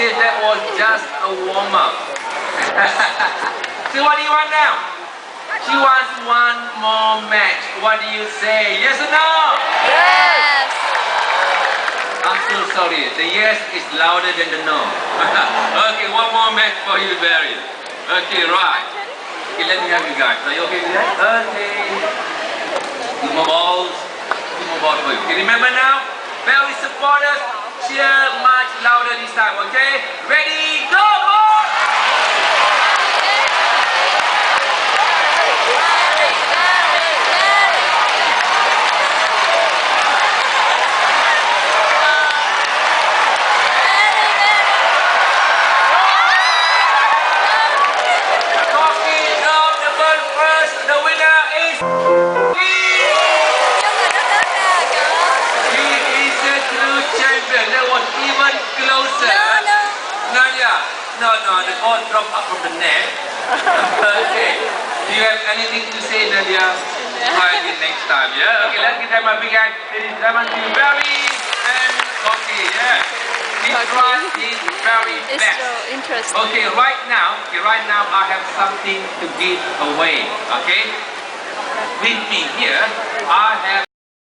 said that was just a warm-up. So what do you want now? She wants one more match. What do you say? Yes or no? Yes. I'm so sorry. The yes is louder than the no. Okay, one more match for you, Barry. Okay, right. Okay, let me have you guys. Are you okay with that? Okay. Two more balls. Two more balls for you. Okay, remember now? Barry supporters, cheer much louder this time, okay? Ready, go! No, the ball dropped up from the net. Okay. Do you have anything to say, Nadia? Try again next time, yeah? Okay, let's give them a big hand. Ladies and gentlemen, to Barry and Cocky, yeah. He tried his very It's best. so interesting. Okay, right now I have something to give away, okay? With me here, I have